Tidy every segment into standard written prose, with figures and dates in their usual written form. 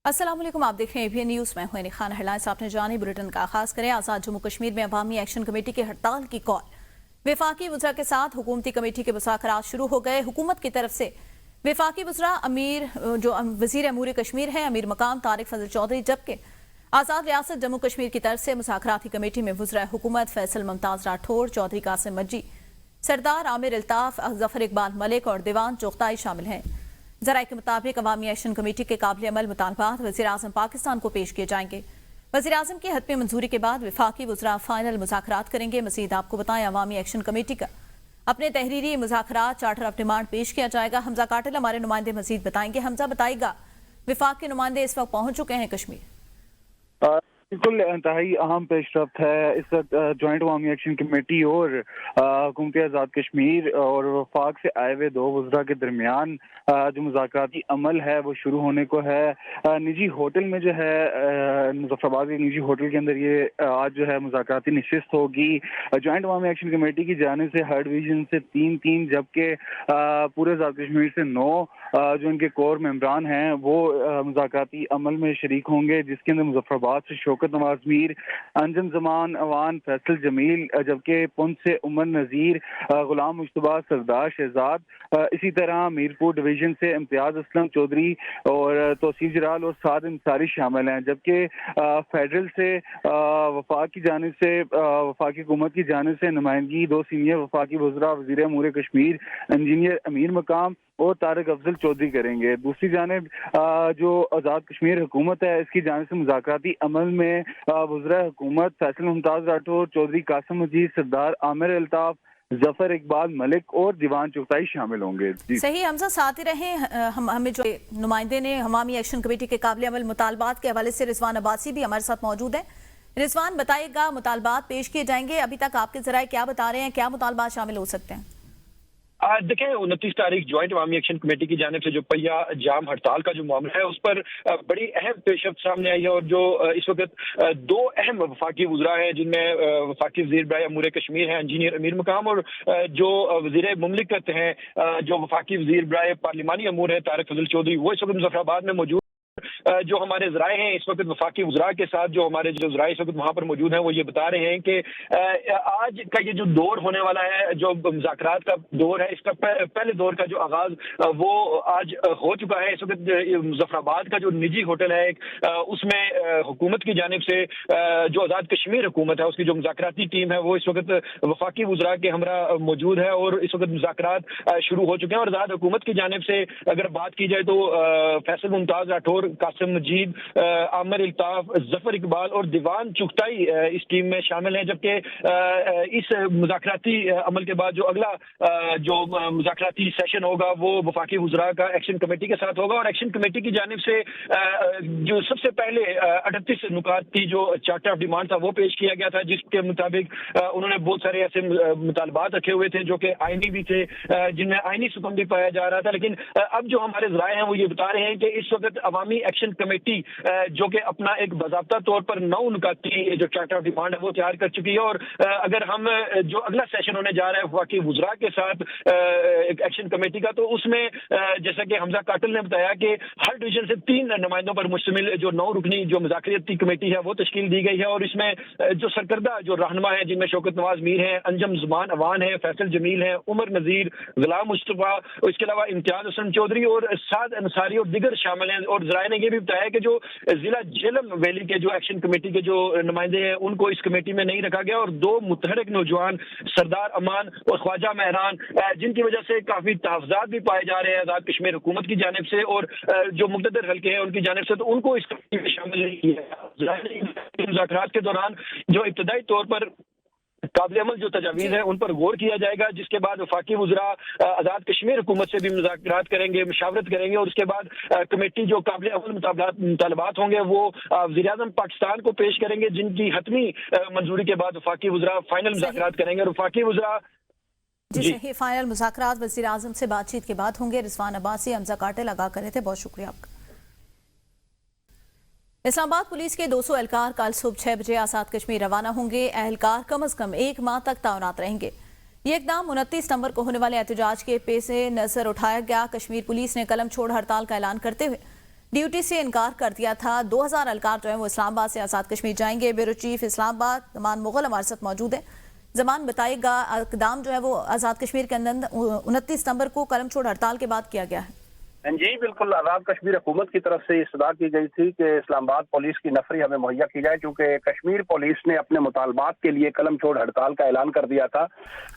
अस्सलाम वालेकुम, आप देख रहे हैं एबीएन न्यूज़। मैं हूं एनी खान। हेडलाइंस आपने जानी, बुलेटिन का आगाज करें। आज़ाद जम्मू कश्मीर में अवामी एक्शन कमेटी की हड़ताल की कॉल। वफाकी वज़रा के साथ हुकूमती कमेटी के मुज़ाकरात शुरू हो गए। हुकूमत की तरफ से वफाकी वज़रा जो वज़ीर अमूर कश्मीर हैं अमीर मकाम तारिक फजल चौधरी, जबकि आज़ाद रियासत जम्मू कश्मीर की तरफ से मुज़ाकराती कमेटी में वज़रा हुकूमत फैसल मुमताज़ राठौर, चौधरी कासिम मज्जी, सरदार आमिर अल्ताफ, जफर इकबाल मलिक और दीवान चुगताई शामिल हैं। ज़राए के मुताबिक अवामी एक्शन कमेटी के काबिल अमल मुतालबात वज़ीर आज़म पाकिस्तान को पेश किए जाएंगे। वज़ीर आज़म की हतमी मंजूरी के बाद वफाकी वज़रा फाइनल मुज़ाकरात करेंगे। मज़ीद आपको बताएं, अवामी एक्शन कमेटी का अपने तहरीरी मुज़ाकरात चार्टर ऑफ डिमांड पेश किया जाएगा। हमजा काटिल हमारे नुमाइंदे मज़ीद बताएंगे। हमजा बताएगा, वफाक के नुमाइंदे इस वक्त पहुंच चुके हैं कश्मीर। बिल्कुल इंतहाई अहम पेशरफ्त है इस वक्त जॉइंट अवामी एक्शन कमेटी और हुकूमत आज़ाद कश्मीर और वफाक से आए हुए दो वज़रा के दरमियान जो मुज़ाकराती अमल है वो शुरू होने को है। निजी होटल में जो है मुज़फ़्फ़राबाद के निजी होटल के अंदर ये आज जो है मुज़ाकराती नशिस्त होगी। जॉइंट अवामी एक्शन कमेटी की जानिब से हर डिवीज़न से 3-3 जबकि पूरे आज़ाद कश्मीर से 9 जो इनके कोर मेंबरान हैं वो मुज़ाकराती अमल में शरीक होंगे, जिसके अंदर मुज़फ़्फ़राबाद से शौकत नवाज मीर, अंजम जमान अवान फैसल जमील, जबकि पुंछ से उमर नज़ीर, गुलाम मुश्तबा सरदार शहजाद, इसी तरह मीरपुर डिवीजन से इम्तियाज असलम चौधरी और तौसीफ जलाल और साद अंसारी शामिल हैं। जबकि फेडरल से वफाक की जानिब से वफाकी हुकूमत की जानिब से नुमाइंदगी दो सीनियर वफाकी वज़रा वज़ीर अमूर कश्मीर इंजीनियर अमीर मकाम और तारिक अफजल चौधरी करेंगे। दूसरी जानिब जो आज़ाद कश्मीर हुकूमत है इसकी जानिब से मुज़ाकराती अमल में वज़रा हुकूमत फैसल मुमताज़ राठौर, चौधरी कासिम मजीद, सरदार आमिर अल्ताफ, जफर इकबाल मलिक और दीवान चुगताई शामिल होंगे। सही हमजा, साथ ही रहे हमें जो नुमाइंदे ने अवामी एक्शन कमेटी के काबिल अमल मुतालबात के हवाले से रिजवान अब्बासी भी हमारे साथ मौजूद है। रिजवान, बताइएगा, मुतालबात पेश किए जाएंगे, अभी तक आपके जराए क्या बता रहे हैं, क्या मुतालबात शामिल हो सकते हैं? आज देखें 29 तारीख ज्वाइंट अवामी एक्शन कमेटी की जानिब से जो पहिया जाम हड़ताल का जो मामला है उस पर बड़ी अहम पेशरफ्त सामने आई है। और जो इस वक्त दो अहम वफाकी वज़रा हैं जिनमें वफाकी वज़ीर बराए अमूर कश्मीर हैं इंजीनियर अमीर मकाम, और जो वज़ीर मुमलिकत हैं जो वफाकी वज़ीर बराए पार्लिमानी अमूर है तारिक फजल चौधरी, वो इस वक्त मुज़फ़्फ़राबाद में मौजूद। जो हमारे ज़राए हैं इस वक्त वफाकी वज़रा के साथ जो हमारे जो ज़राए इस वक्त वहाँ पर मौजूद हैं वो ये बता रहे हैं कि आज का ये जो दौर होने वाला है, जो मुज़ाकरात का दौर है, इसका पहले दौर का जो आगाज़ वो आज हो चुका है। इस वक्त मुज़फ़्फ़राबाद का जो निजी होटल है उसमें हुकूमत की जानिब से जो आज़ाद कश्मीर हुकूमत है उसकी जो मुज़ाकराती टीम है वो इस वक्त वफाकी वज़रा के हमरा मौजूद है और इस वक्त मुज़ाकरात शुरू हो चुके हैं। और आज़ाद हुकूमत की जानिब से अगर बात की जाए तो फैसल मुमताज़ राठौर, कासिम मजीद, आमिर अल्ताफ, जफर इकबाल और दीवान चुगताई इस टीम में शामिल हैं। जबकि इस मुज़ाकराती अमल के बाद जो अगला जो मुज़ाकराती सेशन होगा वो वफाकी वज़रा का एक्शन कमेटी के साथ होगा। और एक्शन कमेटी की जानिब से जो सबसे पहले 38 नुकात की जो चार्टर ऑफ डिमांड था वो पेश किया गया था, जिसके मुताबिक उन्होंने बहुत सारे ऐसे मुतालबात रखे हुए थे जो कि आईनी भी थे, जिनमें आईनी सुकून भी पाया जा रहा था। लेकिन अब जो हमारे ज़राए हैं वो ये बता रहे हैं कि इस वक्त अवामी एक्शन कमेटी जो कि अपना एक बाज़ाब्ता तौर पर 9 नुकात की जो चार्टर ऑफ डिमांड है वो तैयार कर चुकी है। और अगर हम जो अगला सेशन होने जा रहा है वफाकी वज़रा के साथ एक एक्शन कमेटी का, तो उसमें जैसा कि हमजा काटिल ने बताया कि हर डिवीजन से 3 नुमाइंदों पर मुश्तमिल जो 9 रुकनी जो मुज़ाकराती कमेटी है वो तश्कील दी गई है। और इसमें जो सरकर्दा जो रहनुमा है जिनमें शौकत नवाज मीर हैं, अंजम ज़मान अवान है, फैसल जमील है, उमर नज़ीर, गुलाम मुश्तबा, इसके अलावा इम्तियाज असलम चौधरी और साद अंसारी और दिगर शामिल हैं। और ज़राए ने ये भी बताया कि जो जिला झेलम वैली के जो एक्शन कमेटी के जो नुमाइंदे हैं उनको इस कमेटी में नहीं रखा गया। और 2 मुतहरक नौजवान सरदार अमान और ख्वाजा मेहरान, जिनकी वजह से काफी तहफ़्ज़ात भी पाए जा रहे हैं आज़ाद कश्मीर हुकूमत की जानिब से और जो मुक़द्दर हल्के हैं उनकी जानिब से, तो उनको इस कमेटी में शामिल नहीं किया। मुज़ाकरात के दौरान जो इब्तदाई तौर पर काबिल अमल जो तजावीज़ है उन पर गौर किया जाएगा, जिसके बाद वफाकी वज़रा आज़ाद कश्मीर हुकूमत से भी मुज़ाकरात करेंगे, मुशावरत करेंगे। और उसके बाद कमेटी जो काबिल अमल मुतालबात होंगे वो वज़ीर आज़म पाकिस्तान को पेश करेंगे, जिनकी हतमी मंजूरी के बाद वफाकी वज़रा फाइनल मुज़ाकरात करेंगे। और वफाकी वज़रा जी फाइनल मुज़ाकरात वज़ीर आज़म से बातचीत के बाद होंगे। रिजवान अब्बासी, हमजा काटिल लगा करे थे, बहुत शुक्रिया आपका। इस्लामाबाद पुलिस के 200 एहलकार कल सुबह 6 बजे आज़ाद कश्मीर रवाना होंगे। एहलकार कम अज कम 1 माह तक तैनात रहेंगे। ये इकदाम 29 सितंबर को होने वाले एहतजाज के पेश नज़र उठाया गया। कश्मीर पुलिस ने कलम छोड़ हड़ताल का ऐलान करते हुए ड्यूटी से इनकार कर दिया था। 2000 एहलकार जो है वो इस्लामाबाद से आज़ाद कश्मीर जाएंगे। ब्यूरो चीफ इस्लामाबाद जमान मुगल हमारे साथ मौजूद है। जमान बताएगा इक़दाम जो है वो आज़ाद कश्मीर के अंदर 29 सितंबर को कलम छोड़ हड़ताल के बाद किया गया है। जी बिल्कुल, आज़ाद कश्मीर हुकूमत की तरफ से इस्तदा की गई थी कि इस्लामाबाद पुलिस की नफरी हमें मुहैया की जाए, क्योंकि कश्मीर पुलिस ने अपने मुतालबात के लिए कलम छोड़ हड़ताल का ऐलान कर दिया था,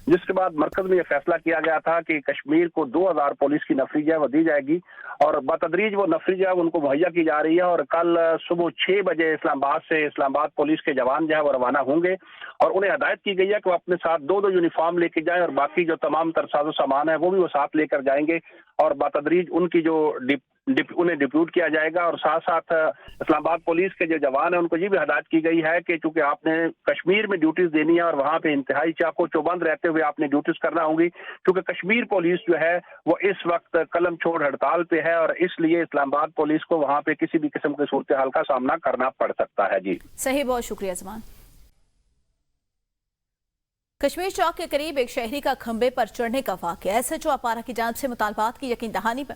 जिसके बाद मरकज में यह फैसला किया गया था कि कश्मीर को 2000 पुलिस की नफरी जो है वो दी जाएगी और बतदरीज वो नफरी जो है उनको मुहैया की जा रही है। और कल सुबह 6 बजे इस्लामाबाद से इस्लामाबाद पुलिस के जवान जो है वो रवाना होंगे और उन्हें हदायत की गई है कि वो अपने साथ 2 यूनिफॉर्म लेके जाएं और बाकी जो तमाम तर साजो सामान है वो भी वो साथ लेकर जाएंगे और बतदरीज उनकी जो उन्हें डिप्यूट किया जाएगा। और साथ साथ इस्लामाबाद पुलिस के जो जवान है उनको ये भी हदायत की गई है कि चूंकि आपने कश्मीर में ड्यूटीज देनी है और वहां पे इंतहाई चाको चौबंद रहते हुए आपने ड्यूटीज करना होंगी, क्योंकि कश्मीर पुलिस जो है वो इस वक्त कलम छोड़ हड़ताल पे है और इसलिए इस्लामाबाद पुलिस को वहां पे किसी भी किस्म की सूरत हाल का सामना करना पड़ सकता है। जी सही, बहुत शुक्रिया जमान। कश्मीर चौक के करीब एक शहरी का खंबे पर चढ़ने का वाकया। एसएचओ अपारा की जांच से मुतालबात की यकीन दहानी पर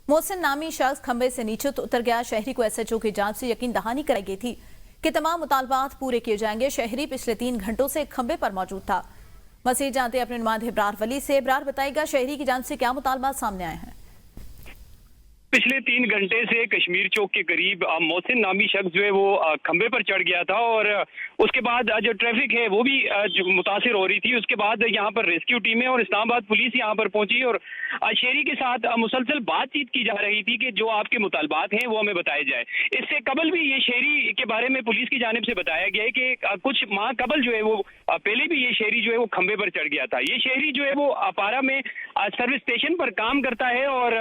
मोहसिन नामी शख्स खंबे से नीचे तो उतर गया। शहरी को एसएचओ की जांच से यकीन दहानी कराई गई थी कि तमाम मुतालबात पूरे किए जाएंगे। शहरी पिछले 3 घंटों से खंबे पर मौजूद था। मजीद जानते अपने नुमाइंदे इब्रार वली से। इब्रार बताएगा शहरी की जांच से क्या मुतालबात सामने आए हैं? पिछले 3 घंटे से कश्मीर चौक के करीब मोहसिन नामी शख्स जो है वो खंबे पर चढ़ गया था और उसके बाद जो ट्रैफिक है वो भी मुतासिर हो रही थी। उसके बाद यहाँ पर रेस्क्यू टीमें और इस्लामाबाद पुलिस यहाँ पर पहुंची और शहरी के साथ मुसलसल बातचीत की जा रही थी कि जो आपके मुतालबात हैं वो हमें बताए जाए। इससे कबल भी ये शहरी के बारे में पुलिस की जानिब से बताया गया है कि कुछ माह कबल जो है वो पहले भी ये शहरी जो है वो खंबे पर चढ़ गया था। ये शहरी जो है वो अपारा में सर्विस स्टेशन पर काम करता है और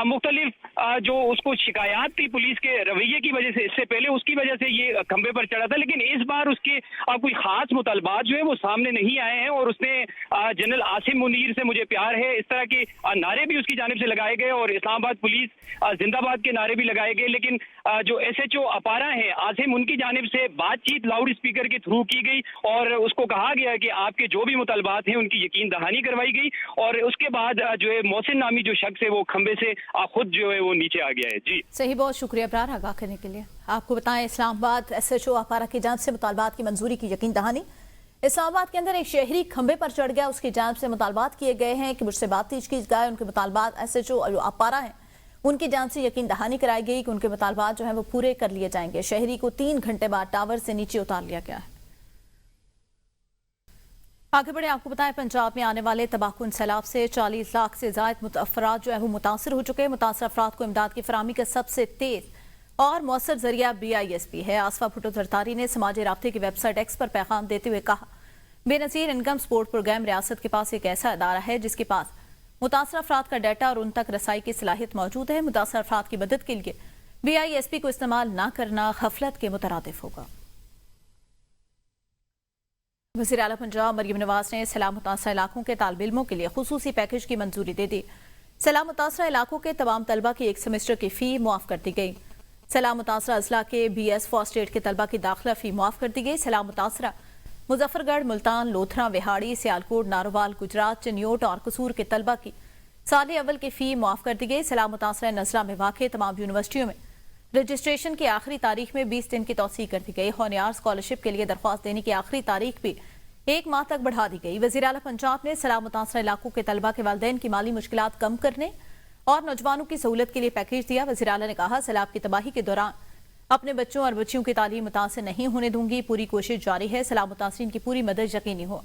मुख्तलिफ जो उसको शिकायत थी पुलिस के रवैये की वजह से, इससे पहले उसकी वजह से ये खंबे पर चढ़ा था, लेकिन इस बार उसके कोई खास मुतालबात जो है वो सामने नहीं आए हैं और उसने जनरल आसिम मुनीर से मुझे प्यार है इस तरह के नारे भी उसकी जानिब से लगाए गए और इस्लामाबाद पुलिस जिंदाबाद के नारे भी लगाए गए। लेकिन जो एसएचओ अपारा है आसिम, उनकी जानिब से बातचीत लाउड स्पीकर के थ्रू की गई और उसको कहा गया कि आपके जो भी मुतालबात हैं उनकी यकीन दहानी करवाई गई और उसके बाद जो है मोहसिन नामी जो शख्स है वो खंबे से खुद जो है वो नीचे आ गया है। जी सही, बहुत शुक्रिया इब्रार आगाह करने के लिए। आपको बताएं इस्लामाबाद एसएचओ अपारा की जांच से मुतालबात की मंजूरी की यकीन दहानी। इस्लामाबाद के अंदर एक शहरी खंबे पर चढ़ गया, उसकी जांच से मुतालबात किए गए हैं कि मुझसे बातचीत की जाए। उनके मुतालबात एसएचओ अपारा हैं उनकी जांच से यकीन दहानी कराई गई कि उनके मुतालबात जो है वो पूरे कर लिए जाएंगे। शहरी को 3 घंटे बाद टावर से नीचे उतार लिया गया है। आगे बढ़े, आपको बताएं पंजाब में आने वाले तबाहकुन सैलाब से 40 लाख से ज्यादा अफराद जो है वो मुतासर हो चुके हैं। मुतासर अफराद को इमदाद की फराहमी का सबसे तेज और मौसर जरिया BISP है। आसफा भुट्टो जरदारी ने समाजी राब्ते की वेबसाइट एक्स पर पैगाम देते हुए कहा, बेनजीर इनकम सपोर्ट प्रोग्राम रियासत के पास एक ऐसा अदारा है जिसके पास मुतासर अफराद का डाटा और उन तक रसाई की सलाहियत मौजूद है। मुतासर अफराद की मदद के लिए BISP को इस्तेमाल न करना गफलत के मुतरादिफ होगा। वज़ीर आला पंजाब मरियम नवाज ने सैलाब मुतासर इलाकों के तालिब इल्मों के लिए खुसूसी पैकेज की मंजूरी दे दी। सैलाब मुतासर इलाकों के तमाम तलबा की 1 सेमेस्टर की फी मुआफ कर दी गई। सैलाब मुतासर अजला के BS फर्स्ट एड के तलबा की दाखिला फी मुआफ कर दी गई। सैलाब मुतासर मुजफ्फरगढ़, मुल्तान, लोथरा, विहाड़ी, सियालकोट, नारोवाल, गुजरात, चनियोट और कसूर के तलबा की साल अव्वल की फी मुआफ कर दी गई। सैलाब मुतासर नज़ला में वाक़ तमाम यूनिवर्सिटियों में रजिस्ट्रेशन की आखिरी तारीख में 20 दिन की तौसीह कर दी गई। होनियार स्कॉलरशिप के लिए दरख्वास्त देने की आखिरी तारीख भी 1 माह तक बढ़ा दी गई। वज़ीर आला पंजाब ने सैलाब मुतासर इलाकों के तलबा के वालिदैन की माली मुश्किलात कम करने और नौजवानों की सहूलत के लिए पैकेज दिया। वज़ीर आला ने कहा, सैलाब की तबाही के दौरान अपने बच्चों और बच्चियों की तालीम मुतासर नहीं होने दूंगी। पूरी कोशिश जारी है, सैलाब मुतासरीन की पूरी मदद यकीनी हो,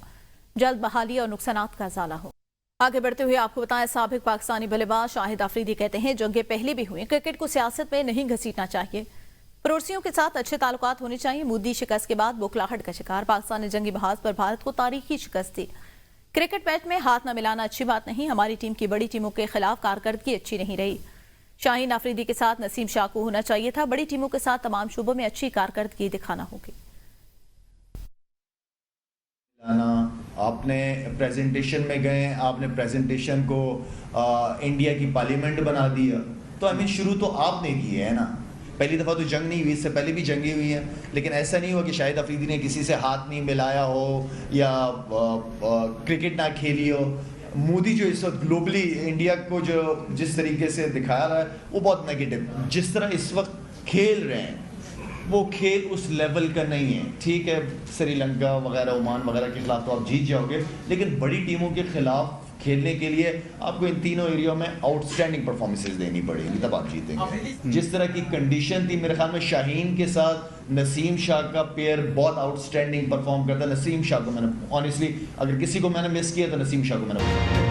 जल्द बहाली और नुकसानात का इजाला हो। आगे बढ़ते हुए आपको बताएं, साबिक पाकिस्तानी बल्लेबाज शाहिद अफरीदी कहते हैं जंगें पहले भी हुई, क्रिकेट को सियासत में नहीं घसीटना चाहिए, पड़ोसियों के साथ अच्छे ताल्लुकात होने चाहिए। मोदी शिकस्त के बाद बुखलाहट का शिकार, पाकिस्तान ने जंगी बहाज पर भारत को तारीखी शिकस्त दी। क्रिकेट मैच में हाथ न मिलाना अच्छी बात नहीं, हमारी टीम की बड़ी टीमों के खिलाफ कारकर्दगी अच्छी नहीं रही। शाहीन अफरीदी के साथ नसीम शाह को होना चाहिए था, बड़ी टीमों के साथ तमाम शोबों में अच्छी कारकर्दगी दिखाना होगी। आपने प्रेजेंटेशन में गए, आपने प्रेजेंटेशन को इंडिया की पार्लियामेंट बना दिया, तो आई मीन शुरू तो आपने की है ना। पहली दफ़ा तो जंग नहीं हुई, इससे पहले भी जंगें हुई हैं, लेकिन ऐसा नहीं हुआ कि शाहिद अफरीदी ने किसी से हाथ नहीं मिलाया हो या क्रिकेट ना खेली हो। مودی جو اس وقت گلوبلی انڈیا کو جو جس طریقے سے دکھا رہا ہے وہ بہت نیگیٹو. جس طرح اس وقت کھیل رہے ہیں وہ کھیل اس لیول کا نہیں ہے. ٹھیک ہے سری لنکا وغیرہ عمان وغیرہ کے خلاف تو آپ جیت جاؤ گے, لیکن بڑی ٹیموں کے خلاف کھیلنے کے لیے آپ کو ان تینوں ایریوں میں آؤٹ اسٹینڈنگ پرفارمنسز دینی پڑیں گی تب آپ جیتیں گے. جس طرح کی کنڈیشن تھی میرے خیال میں شاہین کے ساتھ نسیم شاہ کا پیئر بہت آؤٹ اسٹینڈنگ پرفارم کرتا ہے. نسیم شاہ کو میں نے آنیسٹلی اگر کسی کو میں نے مس کیا تو نسیم شاہ کو میں نے